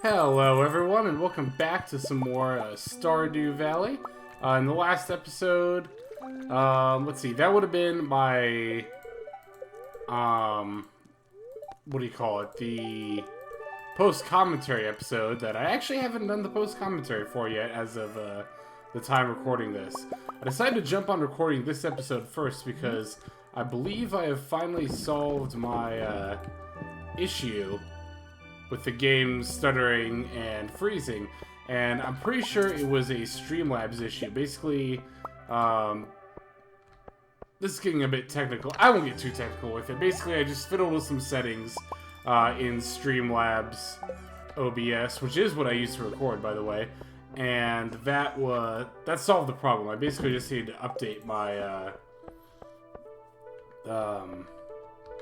Hello everyone and welcome back to some more Stardew Valley. In the last episode, let's see, that would have been my, what do you call it, the post-commentary episode that I actually haven't done the post-commentary for yet as of the time recording this. I decided to jump on recording this episode first because I believe I have finally solved my issue with the game stuttering and freezing, and I'm pretty sure it was a Streamlabs issue. Basically, this is getting a bit technical. I won't get too technical with it. Basically, I just fiddled with some settings in Streamlabs OBS, which is what I used to record, by the way, and that solved the problem. I basically just needed to update my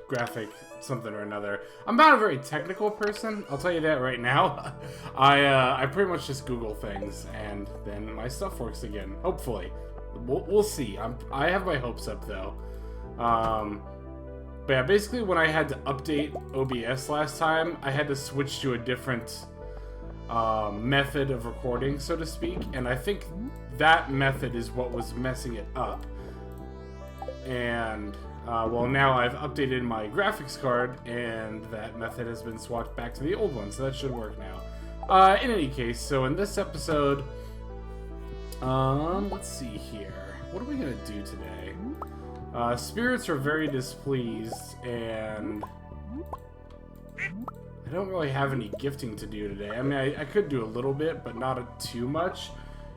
graphic something or another. I'm not a very technical person, I'll tell you that right now. I pretty much just Google things and then my stuff works again. Hopefully. We'll see. I have my hopes up though. But yeah, basically when I had to update OBS last time, I had to switch to a different method of recording, so to speak, and I think that method is what was messing it up. And well, now I've updated my graphics card, and that method has been swapped back to the old one, so that should work now. In any case, so in this episode, let's see here. What are we gonna do today? Spirits are very displeased, and I don't really have any gifting to do today. I mean, I could do a little bit, but not too much.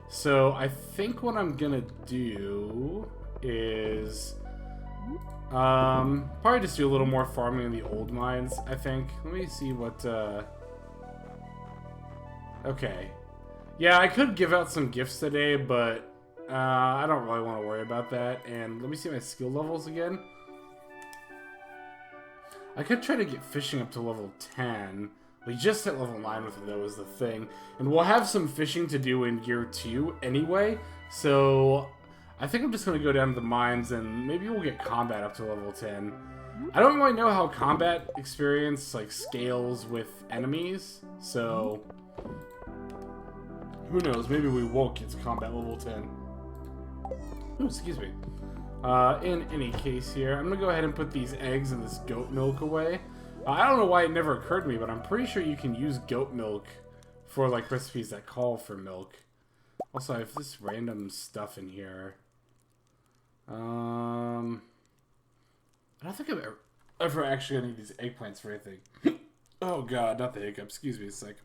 So I think what I'm gonna do is probably just do a little more farming in the old mines, I think. Let me see what, okay. Yeah, I could give out some gifts today, but, I don't really want to worry about that. And let me see my skill levels again. I could try to get fishing up to level 10. We just hit level 9 with it, that was the thing. And we'll have some fishing to do in year 2 anyway, so I think I'm just going to go down to the mines and maybe we'll get combat up to level 10. I don't really know how combat experience like scales with enemies, so who knows, maybe we won't get to combat level 10. Ooh, excuse me. In any case here, I'm going to go ahead and put these eggs and this goat milk away. I don't know why it never occurred to me, but I'm pretty sure you can use goat milk for like recipes that call for milk. Also, I have this random stuff in here. I don't think I've ever actually gonna need these eggplants for anything. Oh god, not the hiccup. Excuse me a sec.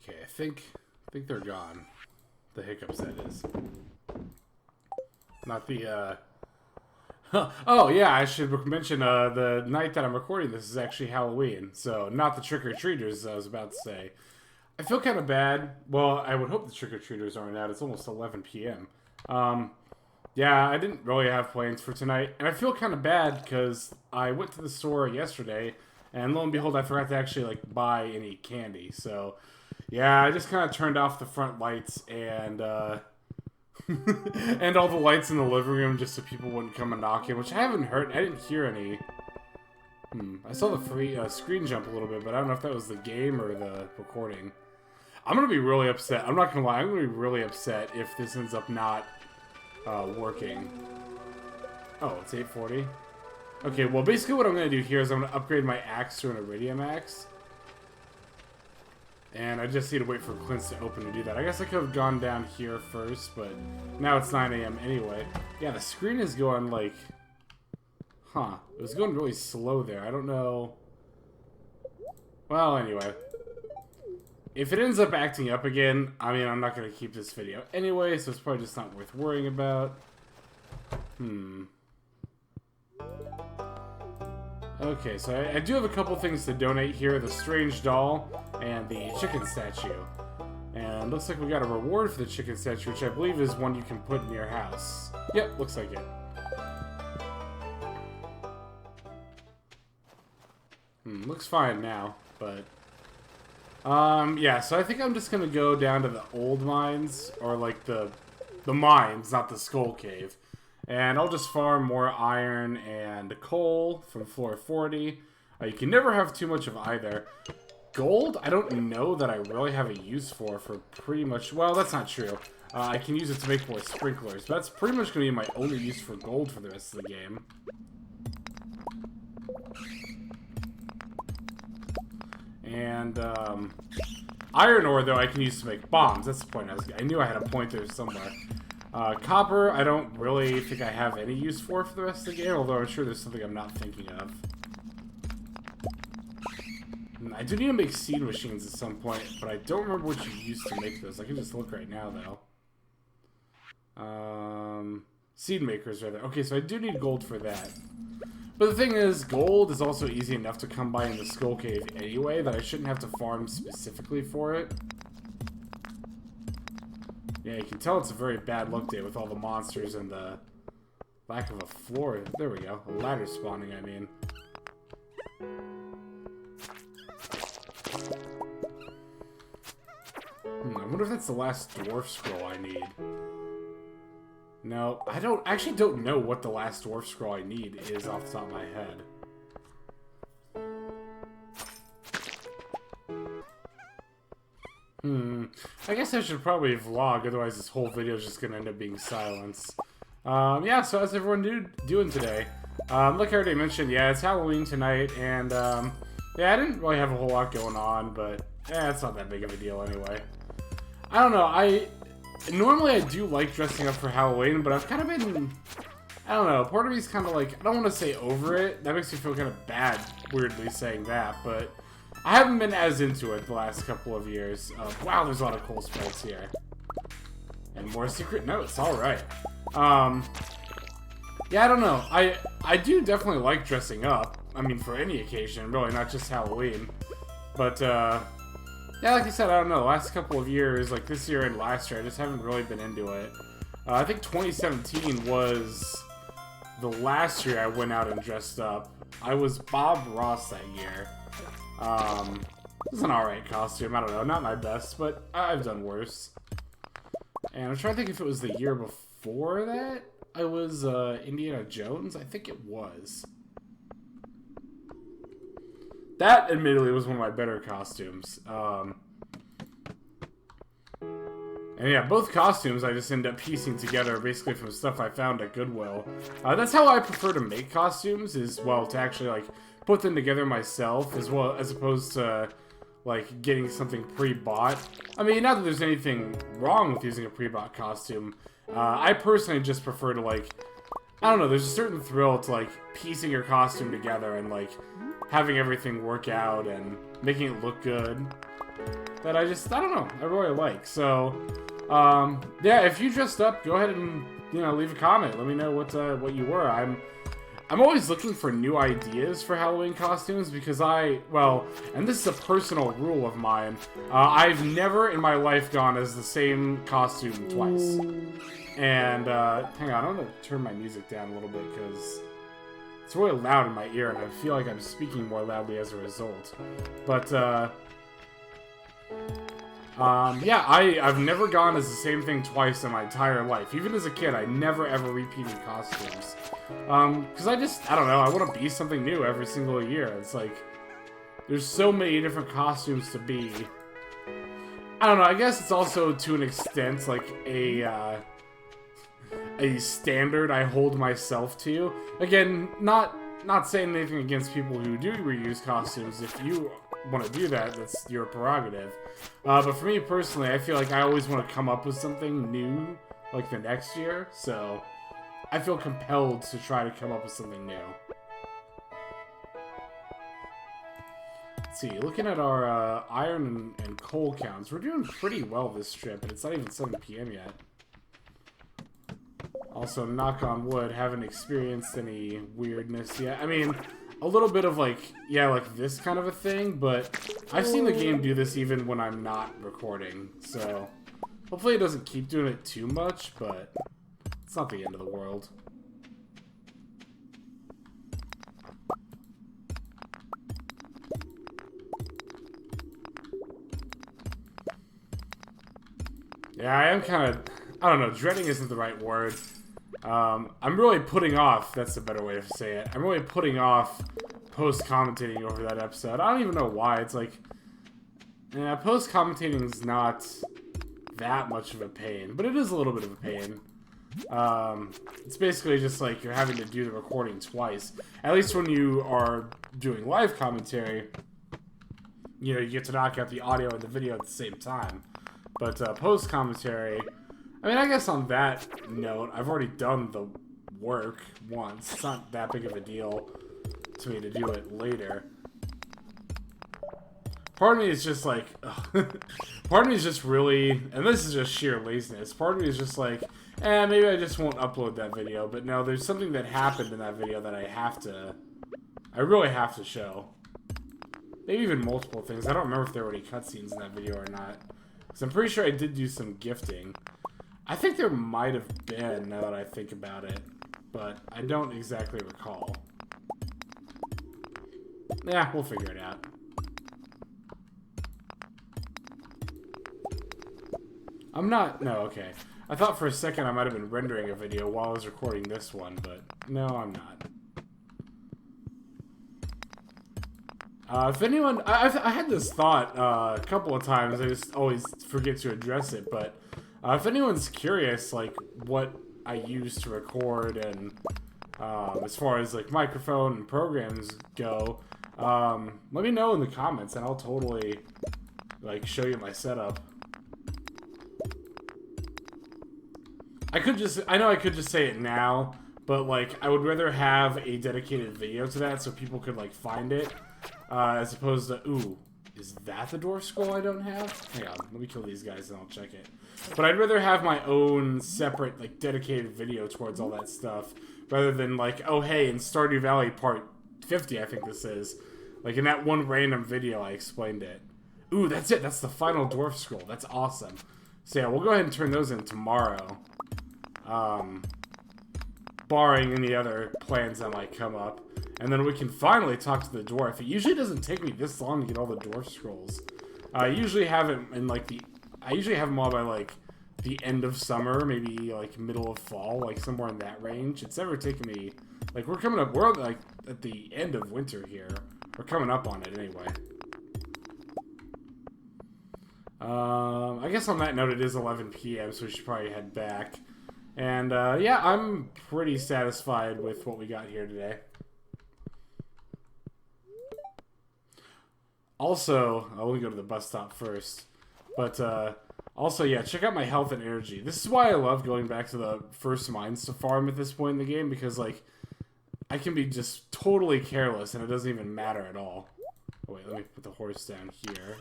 Okay, I think they're gone. The hiccups, that is. Not the, oh, yeah, I should mention, the night that I'm recording this is actually Halloween. So, not the trick-or-treaters, I was about to say. I feel kind of bad. Well, I would hope the trick-or-treaters aren't out. It's almost 11 p.m. Yeah, I didn't really have plans for tonight. And I feel kind of bad because I went to the store yesterday, and lo and behold, I forgot to actually, like, buy any candy. So, yeah, I just kind of turned off the front lights and, and all the lights in the living room just so people wouldn't come and knock in, which I haven't heard. I didn't hear any. I saw the free screen jump a little bit, but I don't know if that was the game or the recording. I'm going to be really upset. I'm not going to lie. I'm going to be really upset if this ends up not working. Oh, it's 8:40? Okay, well, basically what I'm going to do here is I'm going to upgrade my axe to an iridium axe. And I just need to wait for Clint's to open to do that. I guess I could have gone down here first, but now it's 9 a.m. anyway. Yeah, the screen is going like... Huh. It was going really slow there. I don't know... Well, anyway. If it ends up acting up again, I mean, I'm not going to keep this video anyway, so it's probably just not worth worrying about. Okay, so I do have a couple things to donate here. The strange doll and the chicken statue. And looks like we got a reward for the chicken statue, which I believe is one you can put in your house. Yep, looks like it. Looks fine now, but Yeah, so I think I'm just gonna go down to the old mines, or like the mines, not the skull cave. And I'll just farm more iron and coal from floor 40. You can never have too much of either. Gold, I don't know that I really have a use for pretty much... Well, that's not true. I can use it to make more sprinklers. But that's pretty much going to be my only use for gold for the rest of the game. And, iron ore, though, I can use to make bombs. That's the point I knew I had a point there somewhere. Copper, I don't really think I have any use for the rest of the game, although I'm sure there's something I'm not thinking of. I do need to make seed machines at some point, but I don't remember what you used to make those. I can just look right now, though. Seed makers, rather. Okay, so I do need gold for that. But the thing is, gold is also easy enough to come by in the Skull Cave anyway, that I shouldn't have to farm specifically for it. Yeah, you can tell it's a very bad luck day with all the monsters and the lack of a floor. There we go. A ladder spawning, I mean. I wonder if that's the last Dwarf Scroll I need. No, I actually don't know what the last Dwarf Scroll I need is off the top of my head. I guess I should probably vlog, otherwise this whole video is just going to end up being silence. Yeah, so how's everyone doing today? Like I already mentioned, yeah, it's Halloween tonight, and, yeah, I didn't really have a whole lot going on, but, yeah, it's not that big of a deal anyway. I don't know, normally I do like dressing up for Halloween, but I've kind of been, I don't know, part of me's kind of like, I don't want to say over it, that makes me feel kind of bad, weirdly saying that, but I haven't been as into it the last couple of years. Wow, there's a lot of cool sprites here. And more secret notes, alright. Yeah, I don't know, I do definitely like dressing up, I mean, for any occasion, really, not just Halloween, but, yeah, like I said, I don't know, the last couple of years, like this year and last year, I just haven't really been into it. I think 2017 was the last year I went out and dressed up. I was Bob Ross that year. It was an alright costume, I don't know, not my best, but I've done worse. And I'm trying to think if it was the year before that I was, Indiana Jones? I think it was. That, admittedly, was one of my better costumes. And yeah, both costumes I just end up piecing together basically from stuff I found at Goodwill. That's how I prefer to make costumes, is, well, to actually, like, put them together myself, as well, as opposed to, like, getting something pre-bought. I mean, not that there's anything wrong with using a pre-bought costume. I personally just prefer to, like, I don't know, there's a certain thrill to, like, piecing your costume together and, like, having everything work out and making it look good, that I don't know, I really like. So, yeah, if you dressed up, go ahead and, you know, leave a comment. Let me know what you were. I'm always looking for new ideas for Halloween costumes because well, and this is a personal rule of mine, I've never in my life gone as the same costume twice. And, hang on, I'm gonna turn my music down a little bit because it's really loud in my ear, and I feel like I'm speaking more loudly as a result. But, yeah, I've never gone as the same thing twice in my entire life. Even as a kid, I never ever repeated costumes. Because I don't know, I want to be something new every single year. It's like, there's so many different costumes to be. I don't know, I guess it's also, to an extent, like, a standard I hold myself to. Again, not saying anything against people who do reuse costumes. If you want to do that, that's your prerogative. But for me personally, I feel like I always want to come up with something new, like the next year, so I feel compelled to try to come up with something new. Let's see, looking at our iron and coal counts, we're doing pretty well this trip, and it's not even 7 PM yet. Also, knock on wood, haven't experienced any weirdness yet. I mean, a little bit of, like, yeah, like this kind of a thing, but I've seen the game do this even when I'm not recording, so hopefully it doesn't keep doing it too much, but it's not the end of the world. Yeah, I am kind of, I don't know, dreading isn't the right word. I'm really putting off, that's a better way to say it. I'm really putting off post-commentating over that episode. I don't even know why. It's like, yeah, post-commentating is not that much of a pain, but it is a little bit of a pain. It's basically just like you're having to do the recording twice. At least when you are doing live commentary, you know, you get to knock out the audio and the video at the same time. But post-commentary, I mean, I guess on that note, I've already done the work once. It's not that big of a deal to me to do it later. Part of me is just like, part of me is just really, and this is just sheer laziness, part of me is just like, maybe I just won't upload that video. But no, there's something that happened in that video that I really have to show. Maybe even multiple things. I don't remember if there were any cutscenes in that video or not. Because I'm pretty sure I did do some gifting. I think there might have been, now that I think about it. But I don't exactly recall. Yeah, we'll figure it out. No, okay. I thought for a second I might have been rendering a video while I was recording this one, but no, I'm not. If anyone, I had this thought a couple of times, I just always forget to address it, but if anyone's curious, like, what I use to record and as far as, like, microphone and programs go, let me know in the comments and I'll totally, like, show you my setup. I know I could just say it now, but, like, I would rather have a dedicated video to that so people could, like, find it. As opposed to, ooh, is that the Dwarf Scroll I don't have? Hang on, let me kill these guys and I'll check it. But I'd rather have my own separate, like, dedicated video towards all that stuff, rather than, like, oh, hey, in Stardew Valley Part 50, I think this is, like, in that one random video I explained it. Ooh, that's it, that's the final Dwarf Scroll, that's awesome. So yeah, we'll go ahead and turn those in tomorrow. Barring any other plans that might come up. And then we can finally talk to the dwarf. It usually doesn't take me this long to get all the dwarf scrolls. I usually have it in like I usually have them all by like the end of summer, maybe like middle of fall, like somewhere in that range. It's never taken me, like we're like at the end of winter here. We're coming up on it anyway. I guess on that note it is 11 p.m. so we should probably head back. And yeah, I'm pretty satisfied with what we got here today. Also, I want to go to the bus stop first. But also, yeah, check out my health and energy. This is why I love going back to the first mines to farm at this point in the game, because, like, I can be just totally careless and it doesn't even matter at all. Oh, wait, let me put the horse down here.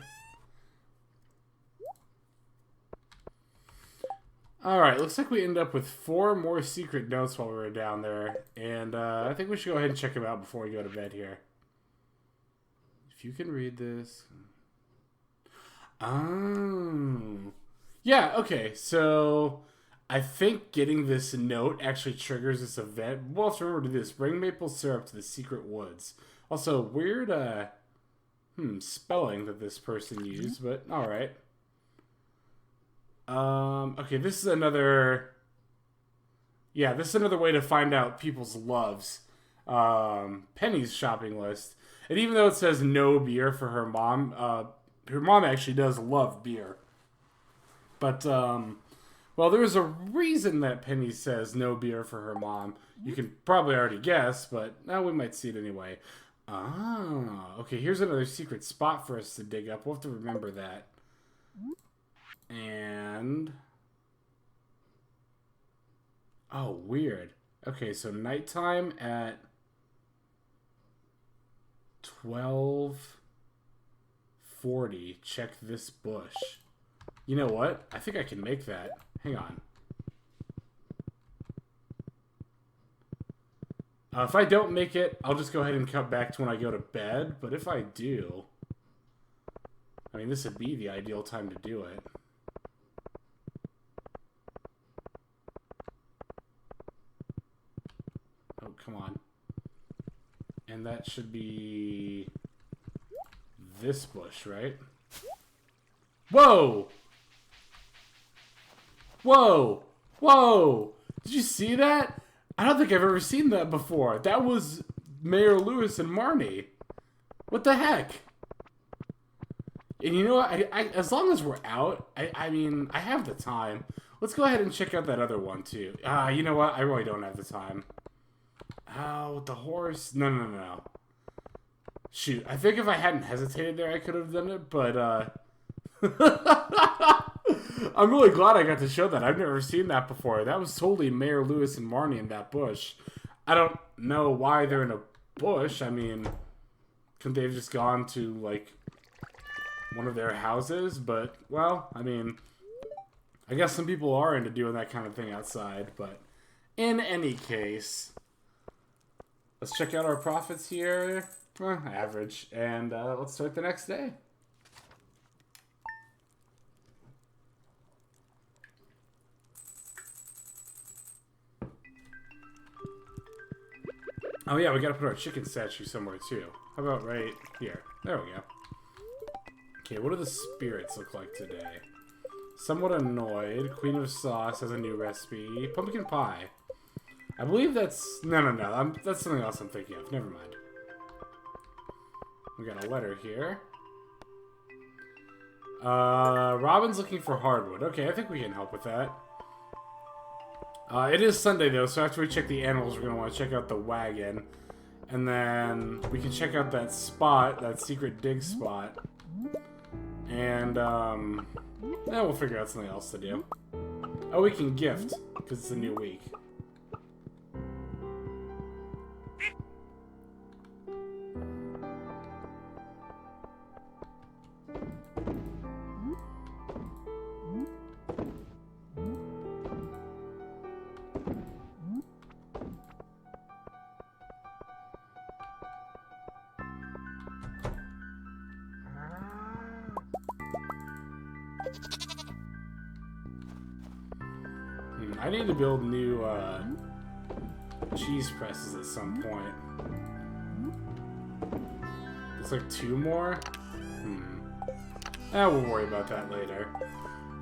Alright, looks like we ended up with 4 more secret notes while we were down there. And I think we should go ahead and check them out before we go to bed here. If you can read this. Oh. Yeah, okay, so I think getting this note actually triggers this event. We'll have to remember to do this. Bring maple syrup to the secret woods. Also, weird spelling that this person used, but alright. Okay, this is another... Yeah, this is another way to find out people's loves. Penny's shopping list. And even though it says no beer for her mom actually does love beer. But, well, there's a reason that Penny says no beer for her mom. You can probably already guess, but now we might see it anyway. Ah, okay, here's another secret spot for us to dig up. We'll have to remember that. And... oh, weird. Okay, so nighttime at 12:40. Check this bush. You know what? I think I can make that. Hang on. If I don't make it, I'll just go ahead and cut back to when I go to bed. But if I do... I mean, this would be the ideal time to do it. Oh, come on. And that should be this bush, right? Whoa! Whoa! Whoa! Did you see that? I don't think I've ever seen that before. That was Mayor Lewis and Marnie. What the heck? And you know what? As long as we're out, I mean, I have the time. Let's go ahead and check out that other one, too. You know what? I really don't have the time. Oh, the horse? No, no, no, no. Shoot, I think if I hadn't hesitated there, I could have done it, but, I'm really glad I got to show that. I've never seen that before. That was totally Mayor Lewis and Marnie in that bush. I don't know why they're in a bush. I mean, couldn't they have just gone to, like, one of their houses? But, well, I mean, I guess some people are into doing that kind of thing outside. But in any case, let's check out our profits here. Average. And let's start the next day. Oh yeah, we gotta put our chicken statue somewhere too. How about right here? There we go. Okay, what do the spirits look like today? Somewhat annoyed. Queen of Sauce has a new recipe. Pumpkin pie. I believe that's... No. That's something else I'm thinking of. Never mind. We got a letter here. Robin's looking for hardwood. Okay, I think we can help with that. It is Sunday, though, so after we check the animals, we're going to want to check out the wagon. And then we can check out that spot, that secret dig spot. And, we'll figure out something else to do. Oh, we can gift, because it's a new week. I need to build new cheese presses at some point. It's like 2 more? We'll worry about that later.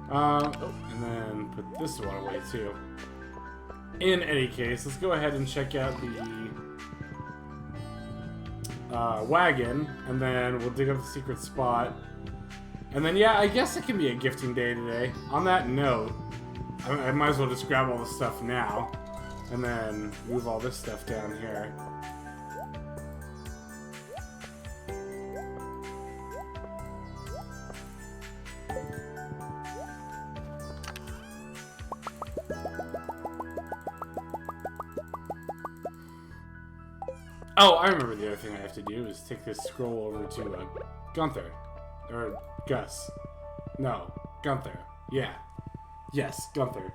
And then put this one away too. In any case, let's go ahead and check out the wagon, and then we'll dig up the secret spot. And then, yeah, I guess it can be a gifting day today. On that note, I might as well just grab all the stuff now, and then move all this stuff down here. Oh, I remember the other thing I have to do is take this scroll over to Gunther. Or Gus. No, Gunther. Yeah. Yes, Gunther.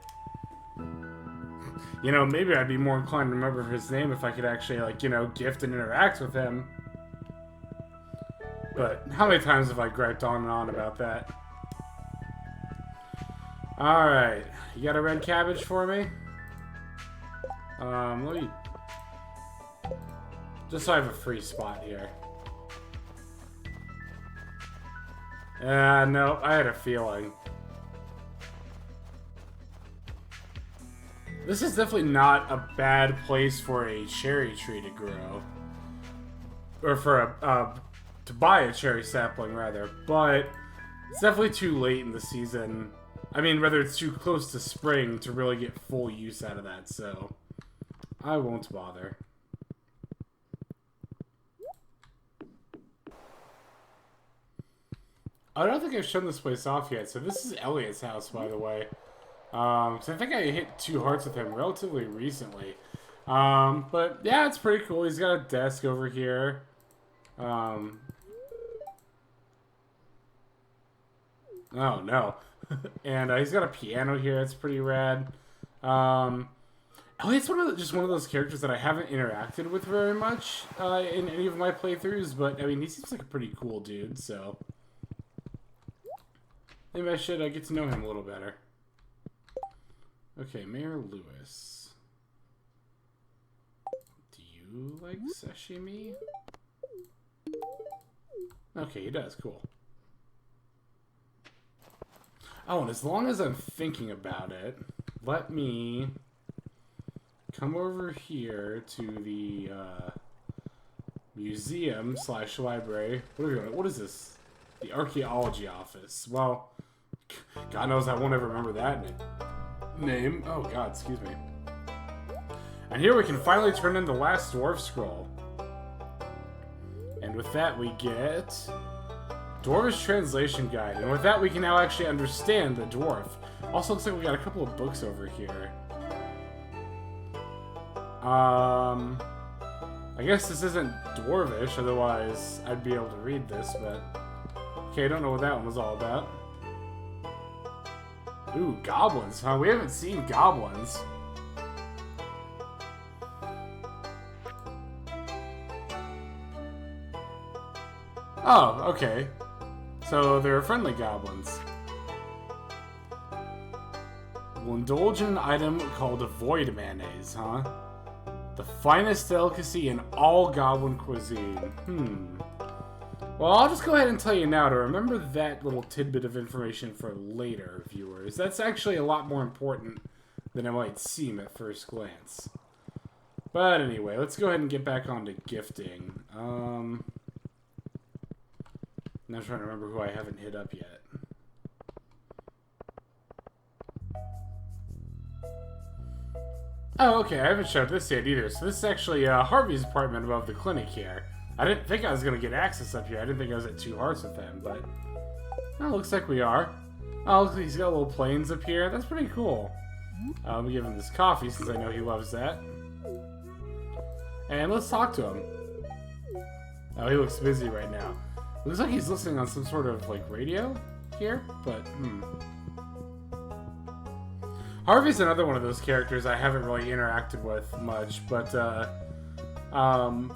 You know, maybe I'd be more inclined to remember his name if I could actually, like, you know, gift and interact with him. But how many times have I griped on and on about that? Alright. You got a red cabbage for me? Let me... Just so I have a free spot here. No, I had a feeling. This is definitely not a bad place for a cherry tree to grow. Or for to buy a cherry sapling, rather. But it's definitely too late in the season. I mean, rather it's too close to spring to really get full use out of that, so I won't bother. I don't think I've shown this place off yet. So this is Elliot's house, by the way. So I think I hit 2 hearts with him relatively recently. But yeah, it's pretty cool. He's got a desk over here. Oh no. And he's got a piano here. It's pretty rad. Elliot's just one of those characters that I haven't interacted with very much in any of my playthroughs. But I mean, he seems like a pretty cool dude. So maybe I should get to know him a little better. Okay, Mayor Lewis. Do you like sashimi? Okay, he does. Cool. Oh, and as long as I'm thinking about it, let me come over here to the museum / library. What is this? The archaeology office. Well, God knows I won't ever remember that name. Oh God, excuse me. And here we can finally turn in the last Dwarf Scroll. And with that we get Dwarvish Translation Guide. And with that we can now actually understand the dwarf. Also looks like we got a couple of books over here. I guess this isn't Dwarvish, otherwise I'd be able to read this, but... Okay, I don't know what that one was all about. Ooh, goblins, huh? We haven't seen goblins. Oh, okay. So they're friendly goblins. We'll indulge in an item called Void Mayonnaise, huh? The finest delicacy in all goblin cuisine. Well, I'll just go ahead and tell you now to remember that little tidbit of information for later, viewers. That's actually a lot more important than it might seem at first glance. But anyway, let's go ahead and get back onto gifting. I'm not trying to remember who I haven't hit up yet. Oh, okay, I haven't showed this yet either. So this is actually Harvey's apartment above the clinic here. I didn't think I was going to get access up here. I didn't think I was at 2 hearts with him, but... Oh, looks like we are. Oh, looks like he's got little planes up here. That's pretty cool. I'll give him this coffee since I know he loves that. And let's talk to him. Oh, he looks busy right now. Looks like he's listening on some sort of, like, radio here, but, Harvey's another one of those characters I haven't really interacted with much, but,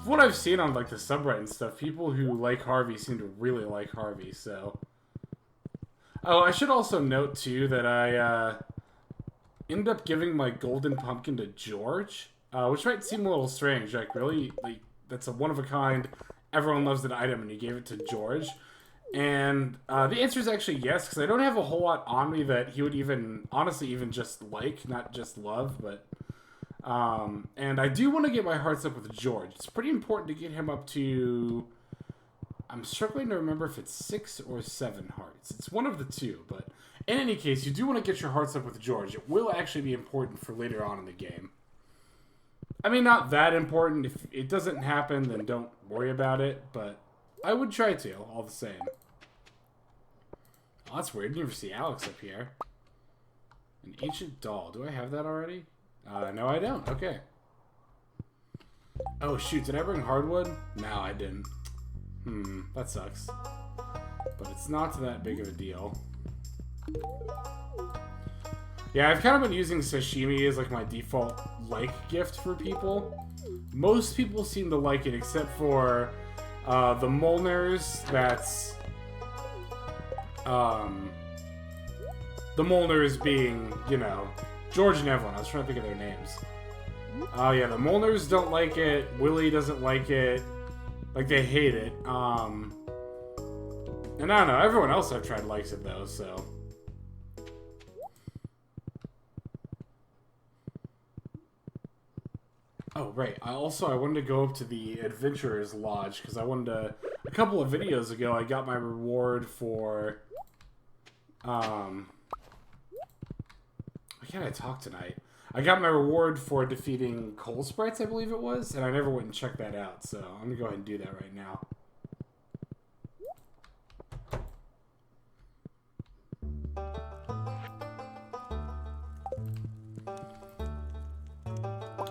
what I've seen on, like, the subreddit and stuff, people who like Harvey seem to really like Harvey, so... Oh, I should also note, too, that I, ended up giving my golden pumpkin to George, which might seem a little strange, like, really, like, that's a one-of-a-kind, everyone loves that item, and you gave it to George. And the answer is actually yes, because I don't have a whole lot on me that he would even, honestly, even just like, not just love, but... and I do want to get my hearts up with George. It's pretty important to get him up to... I'm struggling to remember if it's 6 or 7 hearts. It's one of the two, but... In any case, you do want to get your hearts up with George. It will actually be important for later on in the game. I mean, not that important. If it doesn't happen, then don't worry about it, but I would try to, all the same. Oh, that's weird. You never see Alex up here. An ancient doll. Do I have that already? No, I don't. Okay. Oh, shoot. Did I bring hardwood? No, I didn't. That sucks. But it's not that big of a deal. Yeah, I've kind of been using sashimi as like my default like gift for people. Most people seem to like it except for the Molnars. That's the Molnars being, you know, George and Evelyn. I was trying to think of their names. Oh yeah, the Molnars don't like it. Willie doesn't like it. Like, they hate it. And I don't know, everyone else I've tried likes it though, so... Oh, right. I wanted to go up to the Adventurer's Lodge, because I wanted to... A couple of videos ago, I got my reward for... Why can't I talk tonight? I got my reward for defeating Coal Sprites, I believe it was, and I never went and checked that out, so I'm going to go ahead and do that right now.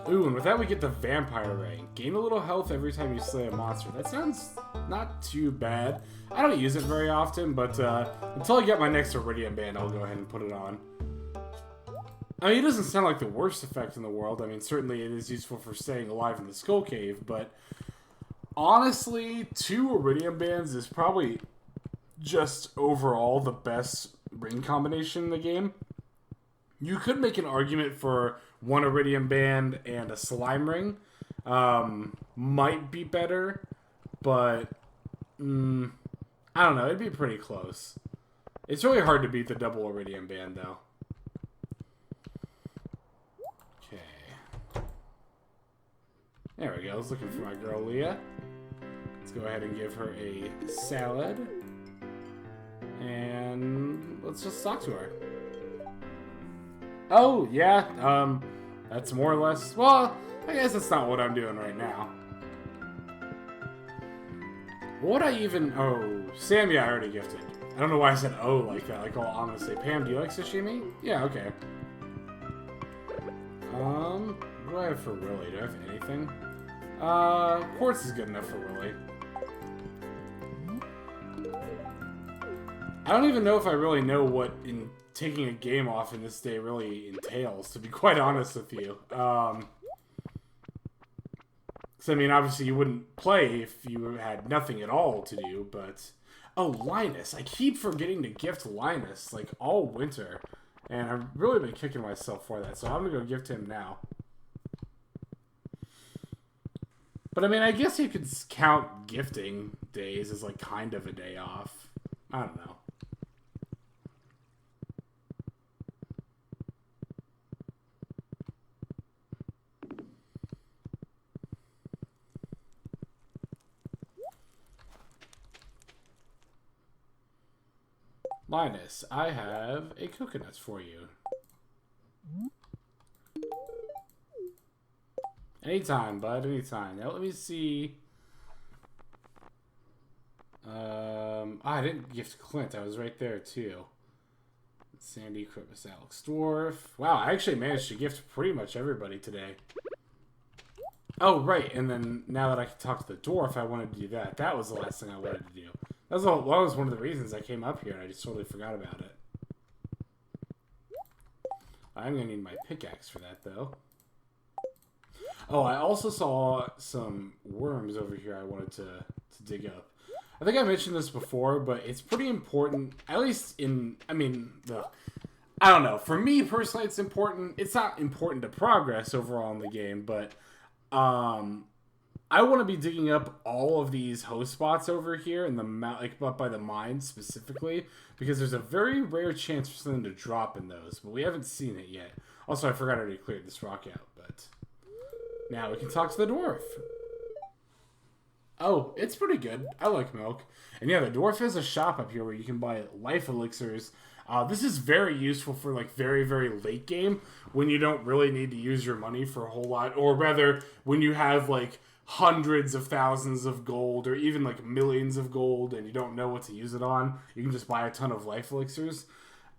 Ooh, and with that we get the Vampire Ring. Gain a little health every time you slay a monster. That sounds not too bad. I don't use it very often, but until I get my next Iridium Band, I'll go ahead and put it on. I mean, it doesn't sound like the worst effect in the world. I mean, certainly it is useful for staying alive in the Skull Cave, but honestly, 2 Iridium Bands is probably just overall the best ring combination in the game. You could make an argument for 1 Iridium Band and a Slime Ring. Might be better, but I don't know. It'd be pretty close. It's really hard to beat the double iridium band, though. Okay. There we go. I was looking for my girl, Leah. Let's go ahead and give her a salad. And let's just talk to her. Oh, yeah. That's more or less... Well, I guess that's not what I'm doing right now. What would I even... Oh, Sam, yeah, I already gifted. I don't know why I said oh like that, like all honestly. Pam, do you like sashimi? Yeah, okay. What do I have for Willy? Do I have anything? Quartz is good enough for Willy. I don't even know if I really know what in taking a game off in this day really entails, to be quite honest with you. So, I mean, obviously you wouldn't play if you had nothing at all to do, but... Oh, Linus. I keep forgetting to gift Linus, like, all winter. And I've really been kicking myself for that, so I'm gonna go gift him now. But, I mean, I guess you could count gifting days as, like, kind of a day off. I don't know. Linus, I have a coconut for you. Anytime, bud, anytime. Now let me see. I didn't gift Clint. I was right there too. Sandy, Kripus, Alex, Dwarf. Wow, I actually managed to gift pretty much everybody today. Oh, right, and then now that I can talk to the Dwarf, I wanted to do that. That was the last thing I wanted to do. That was one of the reasons I came up here, and I just totally forgot about it. I'm going to need my pickaxe for that, though. Oh, I also saw some worms over here I wanted to dig up. I think I mentioned this before, but it's pretty important, at least in, I mean, I don't know. For me, personally, it's important. It's not important to progress overall in the game, but I want to be digging up all of these host spots over here in the like up by the mine specifically, because there's a very rare chance for something to drop in those, but we haven't seen it yet. Also, I forgot I already cleared this rock out, but now we can talk to the dwarf. Oh, it's pretty good. I like milk. And yeah, the dwarf has a shop up here where you can buy life elixirs. This is very useful for like very, very late game when you don't really need to use your money for a whole lot, or rather when you have like hundreds of thousands of gold or even like millions of gold and you don't know what to use it on. You can just buy a ton of life elixirs.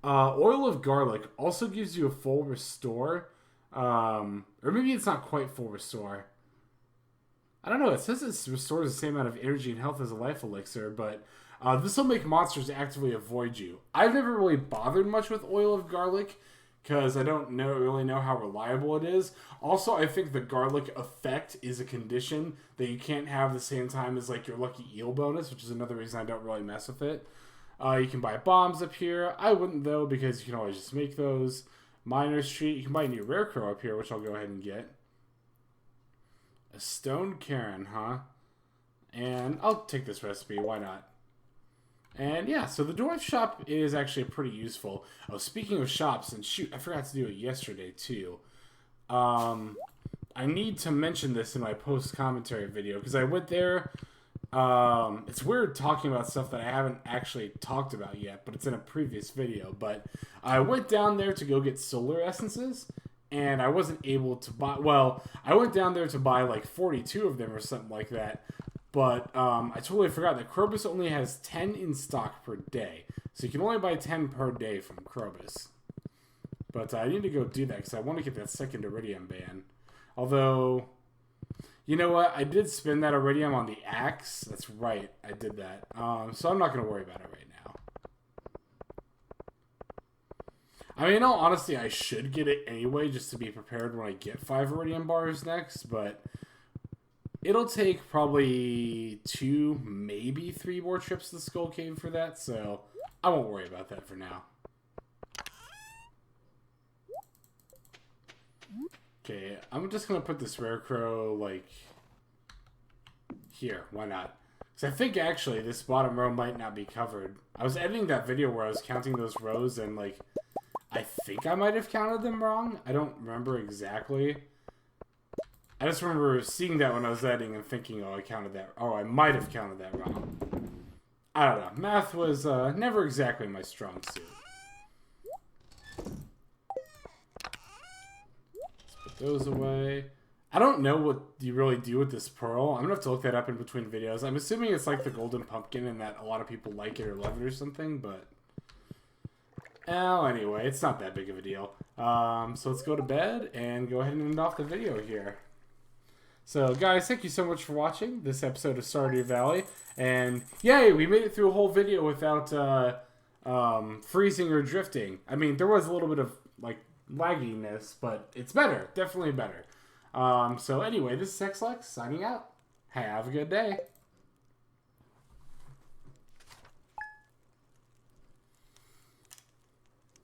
Oil of garlic also gives you a full restore. Or maybe it's not quite full restore. I don't know. It says it restores the same amount of energy and health as a life elixir, but this will make monsters actively avoid you. I've never really bothered much with oil of garlic because I don't really know how reliable it is. Also, I think the garlic effect is a condition that you can't have the same time as like your lucky eel bonus, which is another reason I don't really mess with it. You can buy bombs up here. I wouldn't though because you can always just make those. Miner's Treat. You can buy a new rare crow up here, which I'll go ahead and get. A stone Karen, huh? And I'll take this recipe. Why not? And yeah, so the dwarf shop is actually pretty useful. Oh, speaking of shops, and shoot, I forgot to do it yesterday too. I need to mention this in my post-commentary video because I went there. It's weird talking about stuff that I haven't actually talked about yet, but it's in a previous video. But I went down there to go get solar essences, and I wasn't able to buy... Well, I went down there to buy like 42 of them or something like that. But I totally forgot that Krobus only has 10 in stock per day. So you can only buy 10 per day from Krobus. But I need to go do that because I want to get that second iridium ban. Although, you know what? I did spend that iridium on the axe. That's right. I did that. So I'm not going to worry about it right now. I mean, in all honesty, I should get it anyway just to be prepared when I get 5 iridium bars next. But... it'll take probably 2, maybe 3 more trips to the Skull Cave for that, so I won't worry about that for now. Okay, I'm just going to put this rare crow, like, here. Why not? So I think actually this bottom row might not be covered. I was editing that video where I was counting those rows and like, I think I might have counted them wrong. I don't remember exactly. I just remember seeing that when I was editing and thinking, oh, I counted that. Oh, I might have counted that wrong. I don't know. Math was never exactly my strong suit. Let's put those away. I don't know what you really do with this pearl. I'm going to have to look that up in between videos. I'm assuming it's like the golden pumpkin and that a lot of people like it or love it or something, but... Oh, anyway, it's not that big of a deal. So let's go to bed and go ahead and end off the video here. So, guys, thank you so much for watching this episode of Stardew Valley. And, yay, we made it through a whole video without freezing or drifting. I mean, there was a little bit of, like, lagginess, but it's better. Definitely better. So, anyway, this is XLex signing out. Have a good day.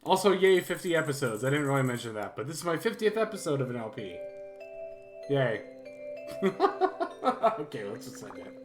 Also, yay, 50 episodes. I didn't really mention that, but this is my 50th episode of an LP. Yay. Okay, let's just say that.